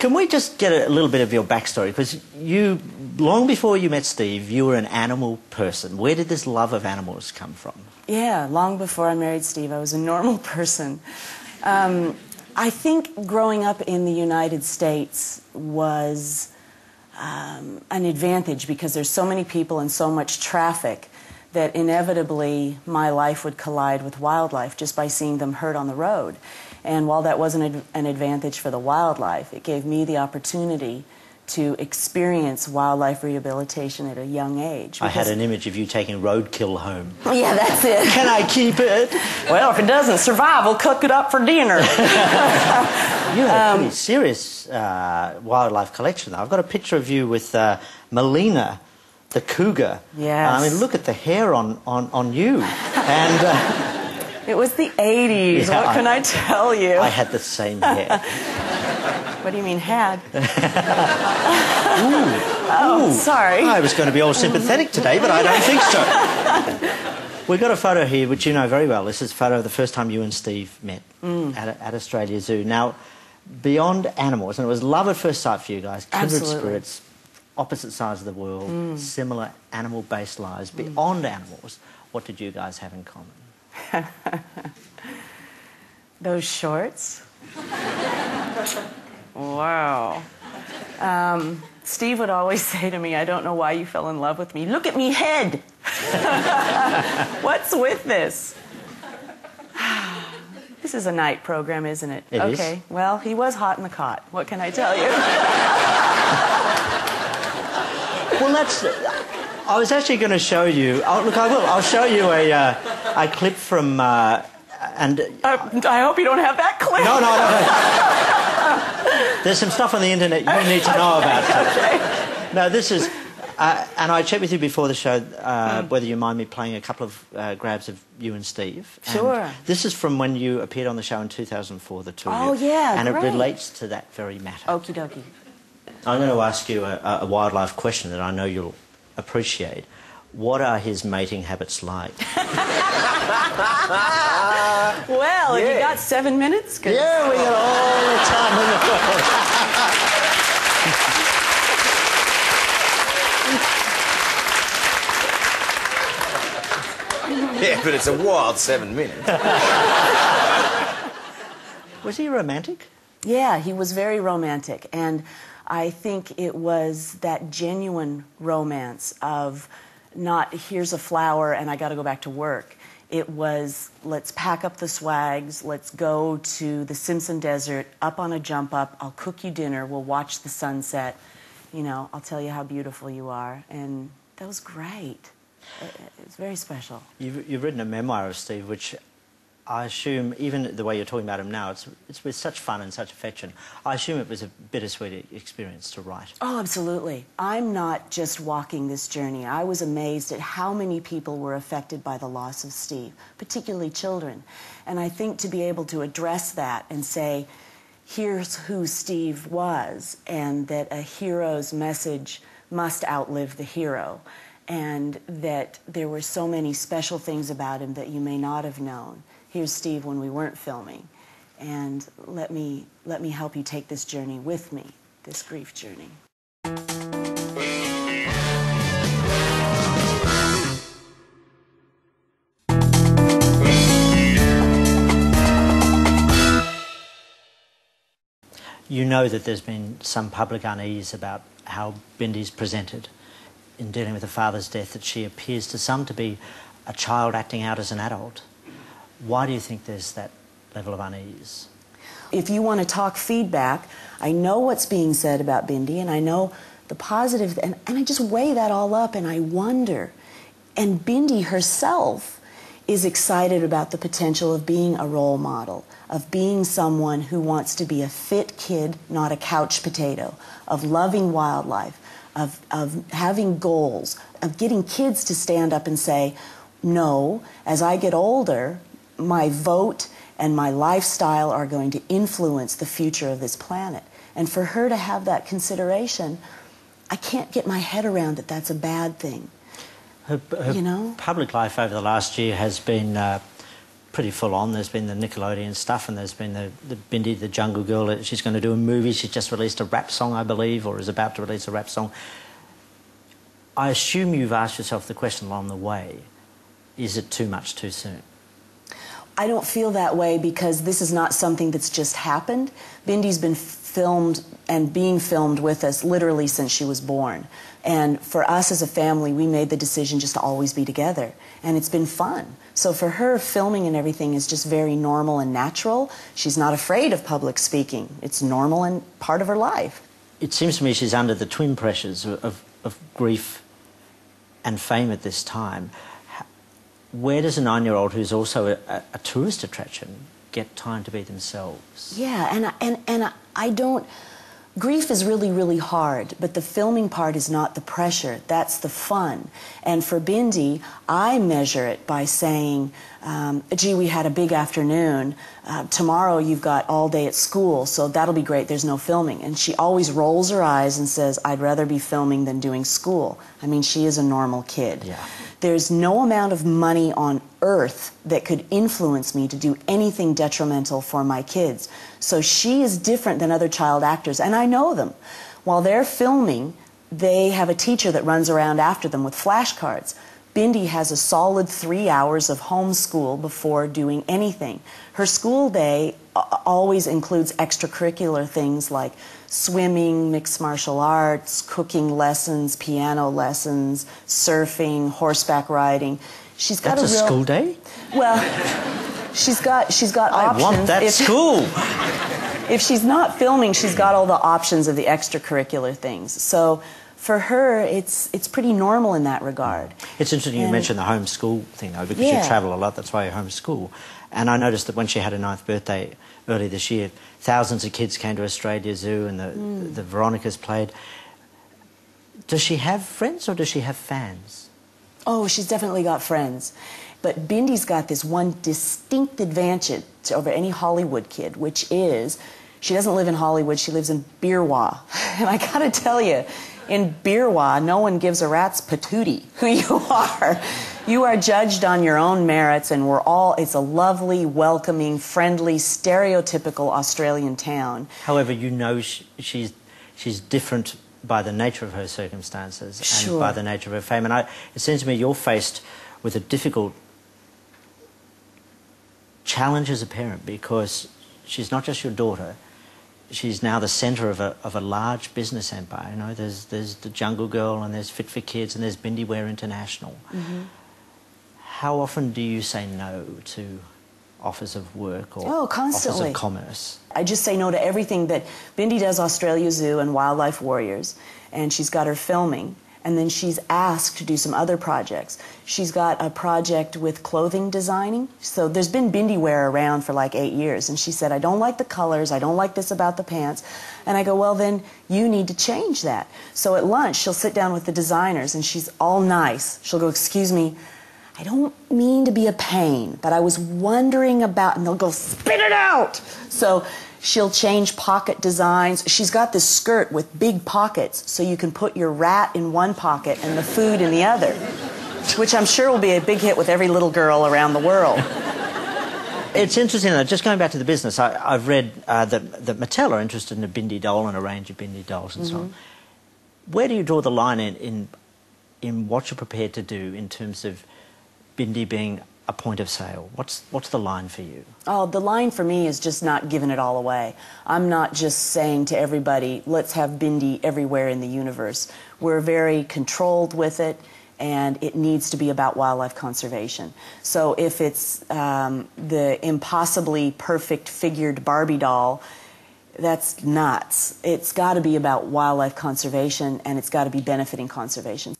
Can we just get a little bit of your backstory? Because you, long before you met Steve, you were an animal person. Where did this love of animals come from? Yeah, long before I married Steve, I was a normal person. I think growing up in the United States was an advantage because there's so many people and so much traffic that inevitably my life would collide with wildlife just by seeing them hurt on the road. And while that wasn't an advantage for the wildlife, it gave me the opportunity to experience wildlife rehabilitation at a young age. I had an image of you taking roadkill home. Yeah, that's it. Can I keep it? Well, if it doesn't survive, we'll cook it up for dinner. You had a pretty serious wildlife collection, though. I've got a picture of you with Melina, the cougar. Yes. I mean, look at the hair on you. And it was the 80s. Yeah, what can I tell you? I had the same hair. What do you mean, had? Ooh. Sorry. I was going to be all sympathetic today, but I don't think so. We've got a photo here, which you know very well. This is a photo of the first time you and Steve met at Australia Zoo. Now, beyond animals, and it was love at first sight for you guys, kindred spirits, opposite sides of the world, similar animal-based lives. Beyond animals, what did you guys have in common? Those shorts? Wow. Steve would always say to me, I don't know why you fell in love with me. Look at me head. What's with this? This is a night program, isn't it? It is. Okay. Well, he was hot in the cot. What can I tell you? Well, that's... I was actually going to show you... Oh, look, I will. I'll show you a clip from... I hope you don't have that clip. No. There's some stuff on the internet you need to know about. Okay. No, this is... and I checked with you before the show whether you mind me playing a couple of grabs of you and Steve. Sure. And this is from when you appeared on the show in 2004, the two of you. Oh, yeah, And great. it relates to that very matter. Okie dokie. I'm going to ask you a wildlife question that I know you'll appreciate. What are his mating habits like? Well, have you got 7 minutes? Yeah, we got all the time in the world. Yeah, but it's a wild 7 minutes. Was he romantic? Yeah, he was very romantic, and I think it was that genuine romance of not, here's a flower and I got to go back to work. It was, let's pack up the swags, let's go to the Simpson Desert, up on a jump up, I'll cook you dinner, we'll watch the sunset, you know, I'll tell you how beautiful you are. And that was great. It was very special. You've written a memoir of Steve, which I assume, even the way you're talking about him now, it's with such fun and such affection. I assume it was a bittersweet experience to write. Oh, absolutely. I'm not just walking this journey. I was amazed at how many people were affected by the loss of Steve, particularly children. And I think to be able to address that and say, here's who Steve was, and that a hero's message must outlive the hero, and that there were so many special things about him that you may not have known. Here's Steve when we weren't filming, and let me help you take this journey with me, this grief journey. You know that there's been some public unease about how Bindi's presented in dealing with the father's death, that she appears to some to be a child acting out as an adult. Why do you think there's that level of unease? If you want to talk feedback, I know what's being said about Bindi, and I know the positive, and I just weigh that all up, and I wonder. And Bindi herself is excited about the potential of being a role model, of being someone who wants to be a fit kid, not a couch potato, of loving wildlife, of having goals, of getting kids to stand up and say, no, as I get older, my vote and my lifestyle are going to influence the future of this planet. And for her to have that consideration, I can't get my head around that that's a bad thing. Her you know? public life over the last year has been pretty full on. There's been the Nickelodeon stuff, and there's been the Bindi, the Jungle Girl. She's going to do a movie. She's just released a rap song, I believe, or is about to release a rap song. I assume you've asked yourself the question along the way, is it too much too soon? I don't feel that way because this is not something that's just happened. Bindi's been filmed and being filmed with us literally since she was born. And for us as a family, we made the decision just to always be together. And it's been fun. So for her, filming and everything is just very normal and natural. She's not afraid of public speaking. It's normal and part of her life. It seems to me she's under the twin pressures of grief and fame at this time. Where does a 9-year-old who's also a tourist attraction get time to be themselves? Yeah, and I don't... Grief is really, really hard, but the filming part is not the pressure. That's the fun. And for Bindi, I measure it by saying, gee, we had a big afternoon. Tomorrow you've got all day at school, so that'll be great. There's no filming. And she always rolls her eyes and says, I'd rather be filming than doing school. I mean, she is a normal kid. Yeah. There's no amount of money on earth that could influence me to do anything detrimental for my kids. So she is different than other child actors, and I know them. While they're filming, they have a teacher that runs around after them with flashcards. Bindi has a solid 3 hours of homeschool before doing anything. Her school day always includes extracurricular things like swimming, mixed martial arts, cooking lessons, piano lessons, surfing, horseback riding. She's got That's a school day? Well, she's got options. I want that school. If she's not filming, she's got all the options of the extracurricular things. So for her, it's pretty normal in that regard. It's interesting you mentioned the homeschool thing, though, because you travel a lot. That's why you homeschool. And I noticed that when she had her 9th birthday early this year, thousands of kids came to Australia Zoo and the Veronicas played. Does she have friends or does she have fans? Oh, she's definitely got friends. But Bindi's got this one distinct advantage over any Hollywood kid, which is she doesn't live in Hollywood, she lives in Beerwah. And I gotta tell you, in Beerwah, no one gives a rat's patootie who you are. You are judged on your own merits, and it's a lovely, welcoming, friendly, stereotypical Australian town. However, you know she's different by the nature of her circumstances and by the nature of her fame. And it seems to me you're faced with a difficult challenge as a parent because she's not just your daughter. She's now the centre of a large business empire. You know, there's the Jungle Girl and there's Fit for Kids and there's Bindi Wear International. Mm-hmm. How often do you say no to offers of work or offers of commerce? I just say no to everything that Bindi does. Australia Zoo and Wildlife Warriors, and she's got her filming. And then she's asked to do some other projects. She's got a project with clothing designing. So there's been Bindi Wear around for like 8 years. And she said, I don't like the colors. I don't like this about the pants. And I go, well, then you need to change that. So at lunch, she'll sit down with the designers, and she's all nice. She'll go, excuse me, I don't mean to be a pain, but I was wondering about, and they'll go, spit it out. So she'll change pocket designs. She's got this skirt with big pockets, so you can put your rat in one pocket and the food in the other, which I'm sure will be a big hit with every little girl around the world. It's interesting, though, just going back to the business, I've read that Mattel are interested in a Bindi doll and a range of Bindi dolls and so on. Where do you draw the line in what you're prepared to do in terms of Bindi being a point of sale? What's the line for you? Oh, the line for me is just not giving it all away. I'm not just saying to everybody, let's have Bindi everywhere in the universe. We're very controlled with it, and it needs to be about wildlife conservation. So if it's the impossibly perfect figured Barbie doll, that's nuts. It's got to be about wildlife conservation, and it's got to be benefiting conservation.